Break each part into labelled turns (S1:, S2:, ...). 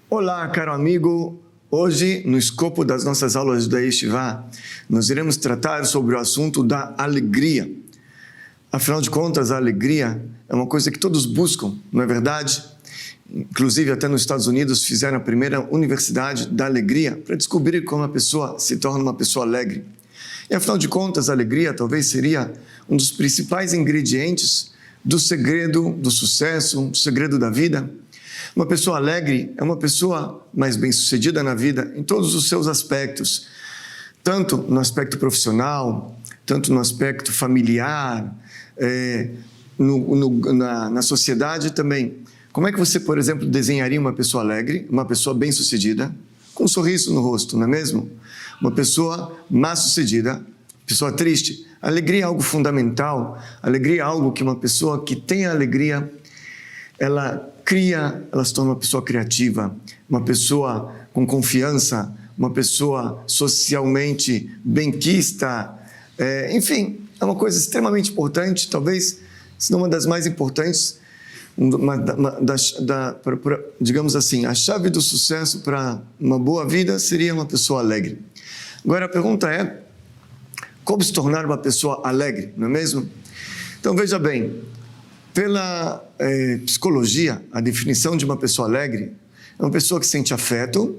S1: Olá, caro amigo. Hoje, no escopo das nossas aulas da Yeshiva, nós iremos tratar sobre o assunto da alegria. Afinal de contas, a alegria é uma coisa que todos buscam, não é verdade? Inclusive, até nos Estados Unidos, fizeram a primeira universidade da alegria para descobrir como a pessoa se torna uma pessoa alegre. E, afinal de contas, a alegria talvez seria um dos principais ingredientes do segredo do sucesso, do segredo da vida. Uma pessoa alegre é uma pessoa mais bem-sucedida na vida em todos os seus aspectos, tanto no profissional, tanto no aspecto familiar, na sociedade também. Como é que você, por exemplo, desenharia uma pessoa alegre, uma pessoa bem-sucedida, com um sorriso no rosto, não é mesmo? Uma pessoa má-sucedida, pessoa triste. Alegria é algo fundamental, alegria é algo que uma pessoa que tem alegria, ela se torna uma pessoa criativa, uma pessoa com confiança, uma pessoa socialmente benquista, enfim, é uma coisa extremamente importante, talvez, se não uma das mais importantes, digamos assim, a chave do sucesso para uma boa vida seria uma pessoa alegre. Agora a pergunta é, como se tornar uma pessoa alegre, não é mesmo? Então veja bem, pela psicologia, a definição de uma pessoa alegre é uma pessoa que sente afeto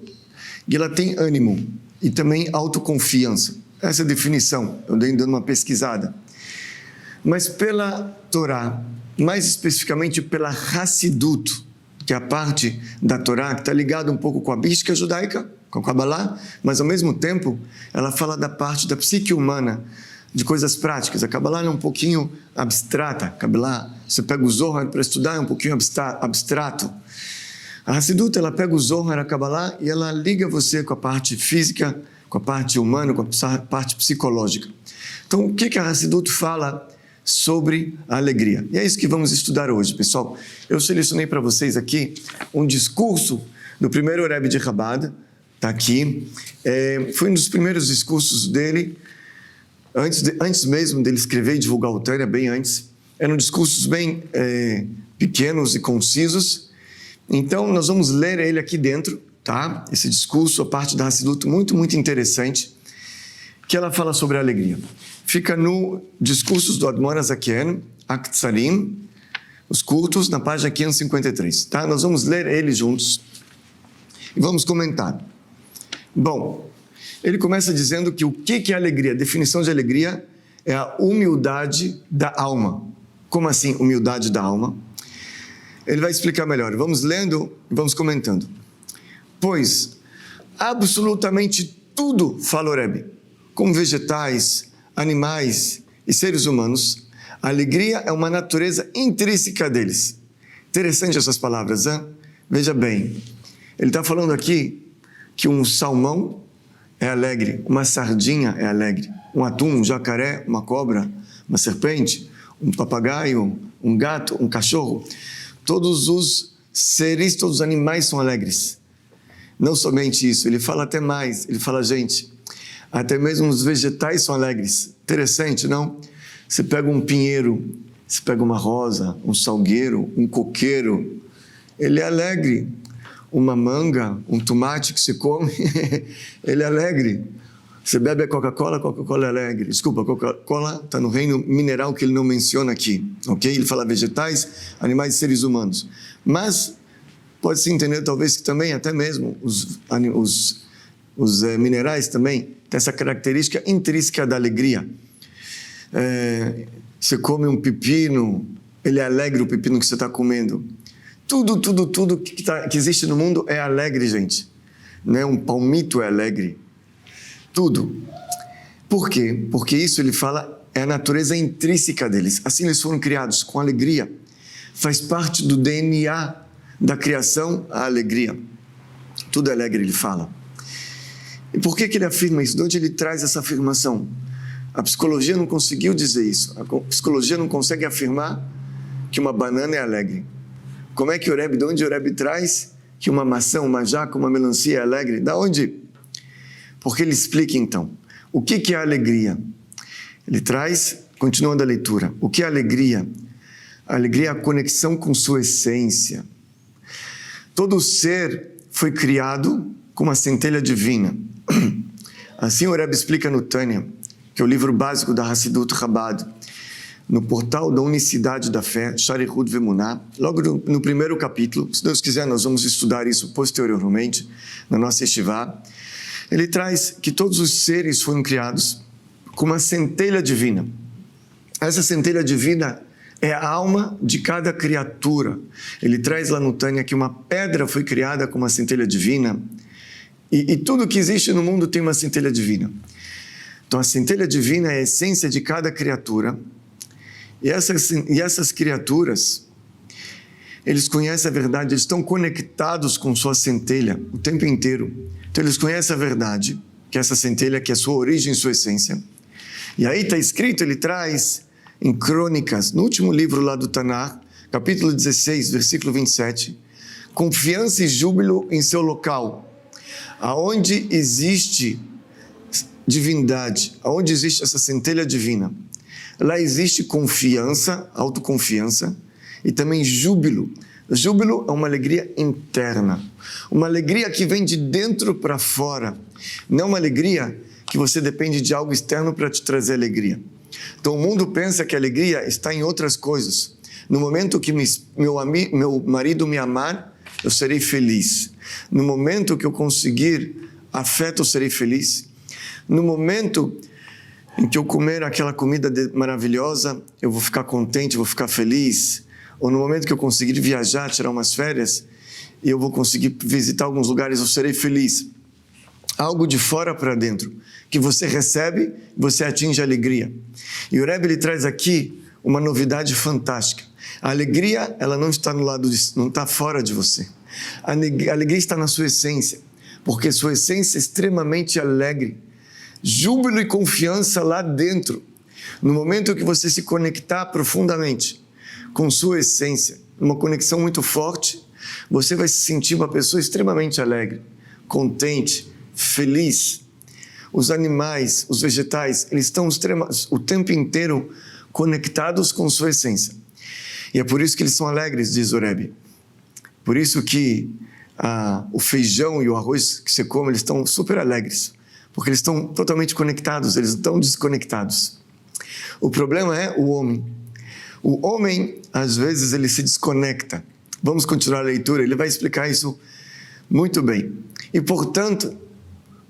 S1: e ela tem ânimo e também autoconfiança. Essa é a definição, eu dei dando uma pesquisada. Mas pela Torá, mais especificamente pela Hassidut, que é a parte da Torá que está ligada um pouco com a mística judaica, com a Kabbalah, mas ao mesmo tempo ela fala da parte da psique humana, de coisas práticas. A Kabbalah é um pouquinho abstrata. A Kabbalah, você pega o Zohar para estudar, é um pouquinho abstrato. A Hassidut, ela pega o Zohar, a Kabbalah, e ela liga você com a parte física, com a parte humana, com a parte psicológica. Então, o que a Hassidut fala sobre a alegria? E é isso que vamos estudar hoje, pessoal. Eu selecionei para vocês aqui um discurso do primeiro Rebbe de Chabad, está aqui. Foi um dos primeiros discursos dele, antes mesmo dele escrever e divulgar o Tânia, bem antes. Eram discursos bem pequenos e concisos. Então, nós vamos ler ele aqui dentro, tá? Esse discurso, a parte da Hassidut, muito, muito interessante, que ela fala sobre a alegria. Fica no Discursos do Admor HaZaken, Aktsarim, os curtos, na página 553, tá? Nós vamos ler ele juntos e vamos comentar. Bom, ele começa dizendo que o que é alegria? A definição de alegria é a humildade da alma. Como assim, humildade da alma? Ele vai explicar melhor. Vamos lendo e vamos comentando. Pois absolutamente tudo, fala o Rebbe, como vegetais, animais e seres humanos, a alegria é uma natureza intrínseca deles. Interessante essas palavras, hein? Veja bem, ele está falando aqui que um salmão é alegre, uma sardinha é alegre, um atum, um jacaré, uma cobra, uma serpente, um papagaio, um gato, um cachorro. Todos os seres, todos os animais são alegres. Não somente isso, ele fala até mais, ele fala, gente, até mesmo os vegetais são alegres. Interessante, não? Você pega um pinheiro, você pega uma rosa, um salgueiro, um coqueiro, ele é alegre. Uma manga, um tomate que você come, ele é alegre. Você bebe a Coca-Cola, a Coca-Cola é alegre. Desculpa, a Coca-Cola está no reino mineral que ele não menciona aqui, ok? Ele fala vegetais, animais e seres humanos. Mas pode-se entender talvez que também, até mesmo, os minerais também têm essa característica intrínseca da alegria. Você come um pepino, ele é alegre o pepino que você está comendo. Tudo que existe no mundo é alegre, gente. Né? Um palmito é alegre. Tudo. Por quê? Porque isso, ele fala, é a natureza intrínseca deles. Assim eles foram criados, com alegria. Faz parte do DNA da criação, a alegria. Tudo é alegre, ele fala. E por que ele afirma isso? De onde ele traz essa afirmação? A psicologia não conseguiu dizer isso. A psicologia não consegue afirmar que uma banana é alegre. Como é que de onde o Rebbe traz que uma maçã, uma jaca, uma melancia é alegre? Da onde? Porque ele explica então. O que é a alegria? Ele traz, continuando a leitura, o que é a alegria? A alegria é a conexão com sua essência. Todo ser foi criado com uma centelha divina. Assim o Rebbe explica no Tânia, que é o livro básico da Hassidut Chabad, no portal da Unicidade da Fé, Sharichut Vemuná, logo no primeiro capítulo. Se Deus quiser, nós vamos estudar isso posteriormente na nossa Yeshivá. Ele traz que todos os seres foram criados com uma centelha divina. Essa centelha divina é a alma de cada criatura. Ele traz lá no Tânia que uma pedra foi criada com uma centelha divina, e tudo que existe no mundo tem uma centelha divina. Então a centelha divina é a essência de cada criatura, e essas criaturas, eles conhecem a verdade, eles estão conectados com sua centelha o tempo inteiro. Então eles conhecem a verdade, que é essa centelha, que é sua origem, sua essência. E aí está escrito, ele traz em Crônicas, no último livro lá do Tanakh, capítulo 16, versículo 27, confiança e júbilo em seu local, aonde existe divindade, aonde existe essa centelha divina, lá existe confiança, autoconfiança, e também júbilo. Júbilo é uma alegria interna, uma alegria que vem de dentro para fora, não uma alegria que você depende de algo externo para te trazer alegria. Então o mundo pensa que a alegria está em outras coisas. No momento que meu marido me amar, eu serei feliz. No momento que eu conseguir afeto, eu serei feliz. No momento em que eu comer aquela comida maravilhosa, eu vou ficar contente, vou ficar feliz. Ou no momento que eu conseguir viajar, tirar umas férias, e eu vou conseguir visitar alguns lugares, eu serei feliz. Algo de fora para dentro, que você recebe, você atinge a alegria. E o Rebbe ele traz aqui uma novidade fantástica. A alegria, ela não está no lado não está fora de você. A alegria está na sua essência, porque sua essência é extremamente alegre. Júbilo e confiança lá dentro. No momento que você se conectar profundamente com sua essência, uma conexão muito forte, você vai se sentir uma pessoa extremamente alegre, contente, feliz. Os animais, os vegetais, eles estão o tempo inteiro conectados com sua essência. E é por isso que eles são alegres, diz o Rebbe. Por isso que o feijão e o arroz que você come, eles estão super alegres. Porque eles estão totalmente conectados, eles não estão desconectados. O problema é o homem. O homem, às vezes, ele se desconecta. Vamos continuar a leitura, ele vai explicar isso muito bem. E, portanto,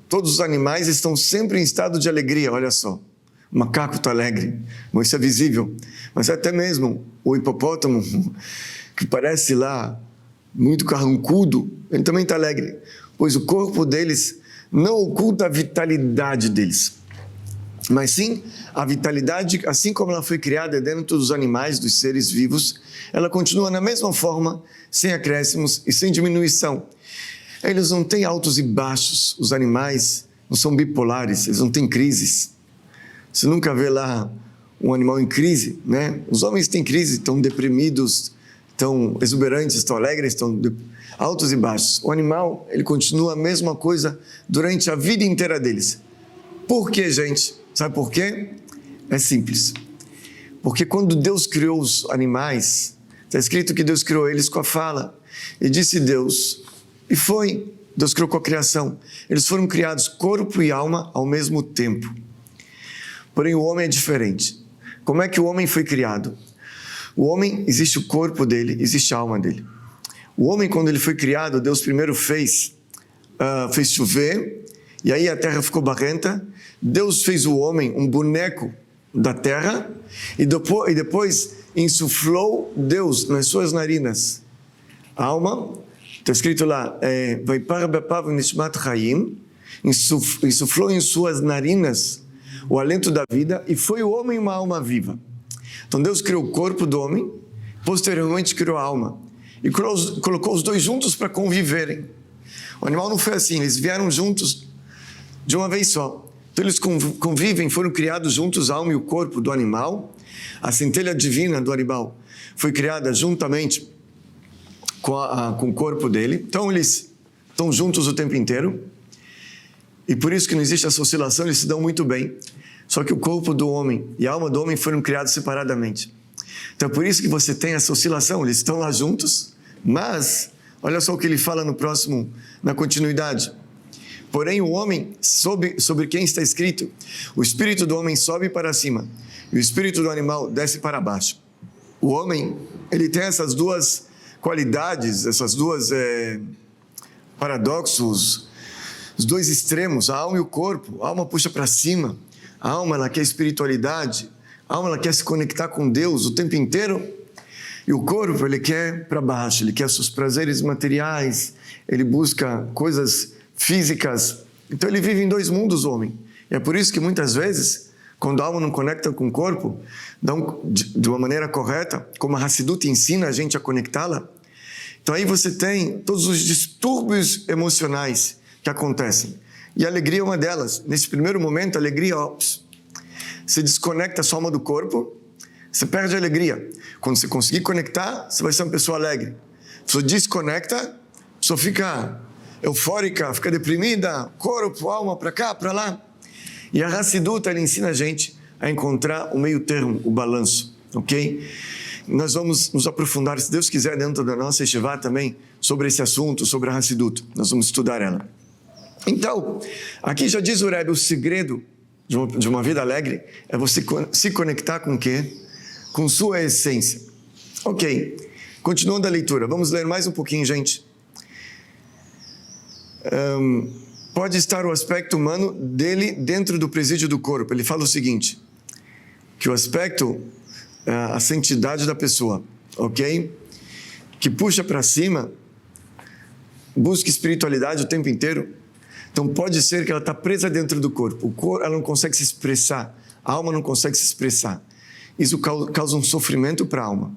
S1: todos os animais estão sempre em estado de alegria, olha só. O macaco está alegre, mas isso é visível. Mas até mesmo o hipopótamo, que parece lá muito carrancudo, ele também está alegre, pois o corpo deles não oculta a vitalidade deles. Mas sim, a vitalidade, assim como ela foi criada dentro dos animais, dos seres vivos, ela continua na mesma forma, sem acréscimos e sem diminuição. Eles não têm altos e baixos, os animais não são bipolares, eles não têm crises. Você nunca vê lá um animal em crise, né? Os homens têm crise, estão deprimidos, estão exuberantes, estão alegres, estão altos e baixos. O animal, ele continua a mesma coisa durante a vida inteira deles. Por quê, gente? Sabe por quê? É simples. Porque quando Deus criou os animais, está escrito que Deus criou eles com a fala. E disse Deus, e foi. Deus criou com a criação. Eles foram criados corpo e alma ao mesmo tempo. Porém, o homem é diferente. Como é que o homem foi criado? O homem, existe o corpo dele, existe a alma dele. O homem, quando ele foi criado, Deus primeiro fez chover, e aí a terra ficou barrenta. Deus fez o homem um boneco da terra, e depois insuflou Deus nas suas narinas. A alma, está escrito lá, insuflou em suas narinas o alento da vida, e foi o homem uma alma viva. Então Deus criou o corpo do homem, posteriormente criou a alma, e colocou os dois juntos para conviverem. O animal não foi assim, eles vieram juntos de uma vez só. Então eles convivem, foram criados juntos, a alma e o corpo do animal. A centelha divina do animal foi criada juntamente com o corpo dele. Então eles estão juntos o tempo inteiro. E por isso que não existe essa oscilação, eles se dão muito bem. Só que o corpo do homem e a alma do homem foram criados separadamente. Então é por isso que você tem essa oscilação, eles estão lá juntos, mas Olha só o que ele fala na continuidade. Porém, o homem, sobre quem está escrito, o espírito do homem sobe para cima e o espírito do animal desce para baixo. O homem, ele tem essas duas qualidades, essas duas paradoxos, os dois extremos, a alma e o corpo. A alma puxa para cima, a alma ela quer espiritualidade, a alma ela quer se conectar com Deus o tempo inteiro, e o corpo ele quer para baixo, ele quer seus prazeres materiais, ele busca coisas físicas. Então ele vive em dois mundos, o homem. E é por isso que muitas vezes, quando a alma não conecta com o corpo, de uma maneira correta, como a Hassidut ensina a gente a conectá-la, então aí você tem todos os distúrbios emocionais que acontecem. E a alegria é uma delas. Nesse primeiro momento, a alegria, você desconecta a sua alma do corpo, você perde a alegria. Quando você conseguir conectar, você vai ser uma pessoa alegre. Se você desconecta, a pessoa fica eufórica, fica deprimida, corpo, alma, para cá, para lá. E a Hassidut, ela ensina a gente a encontrar o meio termo, o balanço, ok? Nós vamos nos aprofundar, se Deus quiser, dentro da nossa Yeshivá também, sobre esse assunto, sobre a Hassidut. Nós vamos estudar ela. Então, aqui já diz o Rebbe, o segredo de uma vida alegre é você se conectar com o quê? Com sua essência. Ok, continuando a leitura, vamos ler mais um pouquinho, gente. Pode estar o aspecto humano dele dentro do presídio do corpo. Ele fala o seguinte, que o aspecto, a santidade da pessoa, ok? Que puxa para cima, busca espiritualidade o tempo inteiro. Então pode ser que ela está presa dentro do corpo. Ela não consegue se expressar, a alma não consegue se expressar. Isso causa um sofrimento para a alma.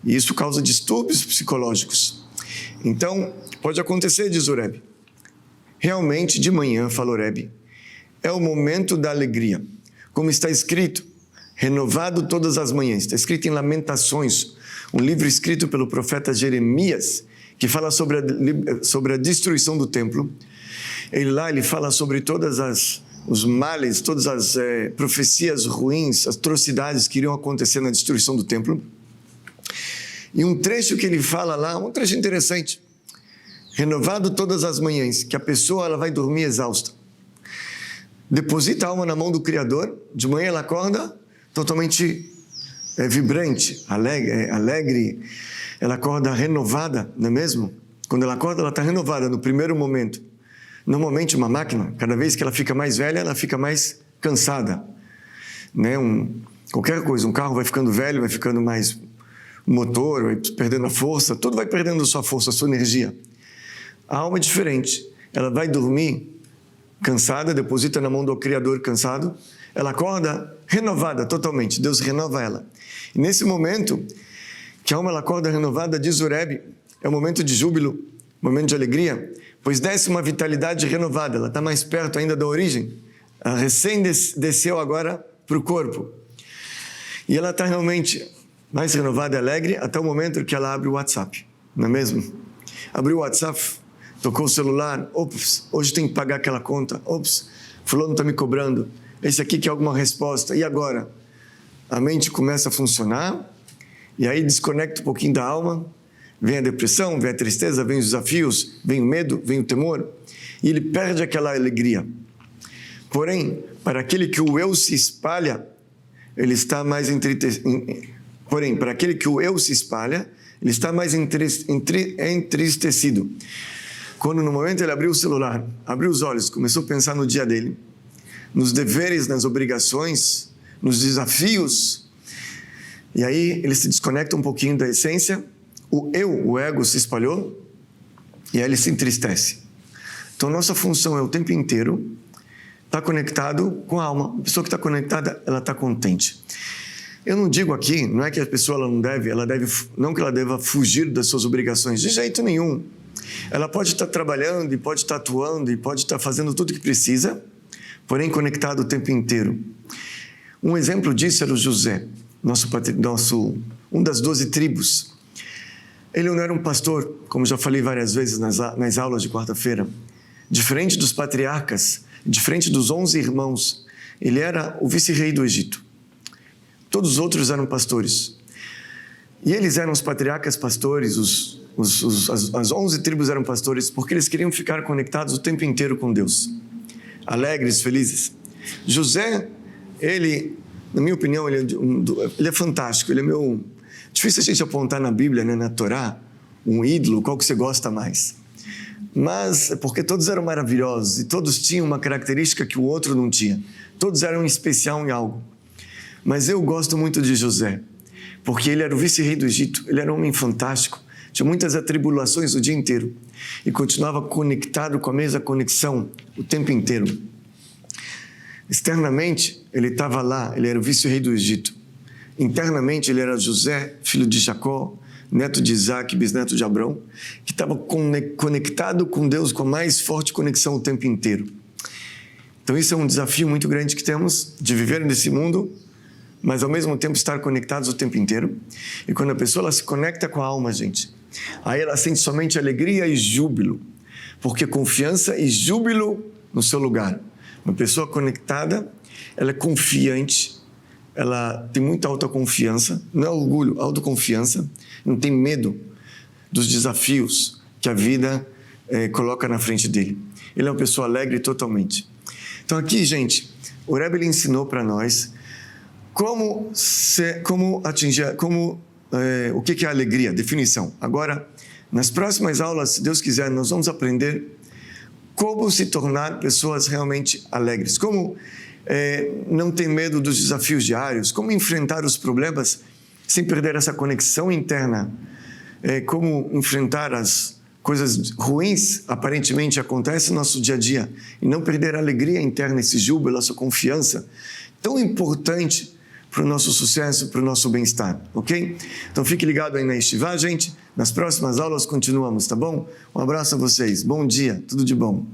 S1: E isso causa distúrbios psicológicos. Então, pode acontecer, diz o Rebbe. Realmente, de manhã, falou o Rebbe, é o momento da alegria. Como está escrito, renovado todas as manhãs. Está escrito em Lamentações, um livro escrito pelo profeta Jeremias, que fala sobre a destruição do templo. Ele fala sobre os males, todas as profecias ruins, atrocidades que iriam acontecer na destruição do templo. E um trecho que ele fala lá, um trecho interessante, renovado todas as manhãs, que a pessoa ela vai dormir exausta. Deposita a alma na mão do Criador, de manhã ela acorda totalmente vibrante, alegre, ela acorda renovada, não é mesmo? Quando ela acorda, ela está renovada no primeiro momento. Normalmente uma máquina, cada vez que ela fica mais velha, ela fica mais cansada. Né? Qualquer coisa, um carro vai ficando velho, vai ficando mais... o motor vai perdendo a força, tudo vai perdendo a sua força, a sua energia. A alma é diferente. Ela vai dormir cansada, deposita na mão do Criador cansado, ela acorda renovada totalmente, Deus renova ela. E nesse momento, que a alma ela acorda renovada, diz o Rebbe, é um momento de júbilo, momento de alegria, pois desce uma vitalidade renovada, ela está mais perto ainda da origem, ela recém desceu agora para o corpo. E ela está realmente mais renovada e alegre até o momento que ela abre o WhatsApp, não é mesmo? Abriu o WhatsApp, tocou o celular, ops, hoje tem que pagar aquela conta, ops, fulano está me cobrando, esse aqui quer alguma resposta, e agora? A mente começa a funcionar, e aí desconecta um pouquinho da alma, vem a depressão, vem a tristeza, vem os desafios, vem o medo, vem o temor, e ele perde aquela alegria. Porém, para aquele que o eu se espalha, ele está mais Porém, para aquele que o eu se espalha, ele está mais entristecido. Quando no momento ele abriu o celular, abriu os olhos, começou a pensar no dia dele, nos deveres, nas obrigações, nos desafios, e aí ele se desconecta um pouquinho da essência, o ego se espalhou, e aí ele se entristece. Então nossa função é o tempo inteiro estar conectado com a alma. A pessoa que está conectada, ela está contente. Eu não digo aqui, não é que a pessoa não que ela deva fugir das suas obrigações, de jeito nenhum. Ela pode estar trabalhando, e pode estar atuando, e pode estar fazendo tudo o que precisa, porém conectado o tempo inteiro. Um exemplo disso era o José, um das 12 tribos. Ele não era um pastor, como já falei várias vezes nas aulas de quarta-feira. Diferente dos patriarcas, diferente dos 11 irmãos, ele era o vice-rei do Egito. Todos os outros eram pastores. E eles eram os patriarcas pastores, as 11 tribos eram pastores porque eles queriam ficar conectados o tempo inteiro com Deus, alegres, felizes. José, ele, na minha opinião, ele é fantástico, ele é meio... Difícil a gente apontar na Bíblia, né, na Torá, um ídolo, qual que você gosta mais. Mas é porque todos eram maravilhosos e todos tinham uma característica que o outro não tinha. Todos eram especial em algo. Mas eu gosto muito de José, porque ele era o vice-rei do Egito, ele era um homem fantástico, tinha muitas atribulações o dia inteiro e continuava conectado com a mesma conexão o tempo inteiro. Externamente, ele estava lá, ele era o vice-rei do Egito. Internamente, ele era José, filho de Jacó, neto de Isaac, bisneto de Abrão, que estava conectado com Deus com a mais forte conexão o tempo inteiro. Então, isso é um desafio muito grande que temos de viver nesse mundo, mas ao mesmo tempo estar conectados o tempo inteiro. E quando a pessoa ela se conecta com a alma, gente, aí ela sente somente alegria e júbilo, porque confiança e júbilo no seu lugar. Uma pessoa conectada, ela é confiante, ela tem muita autoconfiança, não é orgulho, autoconfiança, não tem medo dos desafios que a vida coloca na frente dele. Ele é uma pessoa alegre totalmente. Então aqui, gente, o Rebbe ele ensinou para nós o que é alegria, definição. Agora, nas próximas aulas, se Deus quiser, nós vamos aprender como se tornar pessoas realmente alegres, como não ter medo dos desafios diários, como enfrentar os problemas sem perder essa conexão interna, como enfrentar as coisas ruins aparentemente acontecem no nosso dia a dia e não perder a alegria interna, esse júbilo, essa confiança tão importante para o nosso sucesso, para o nosso bem-estar, ok? Então fique ligado aí na Yeshiva, gente. Nas próximas aulas continuamos, tá bom? Um abraço a vocês, bom dia, tudo de bom.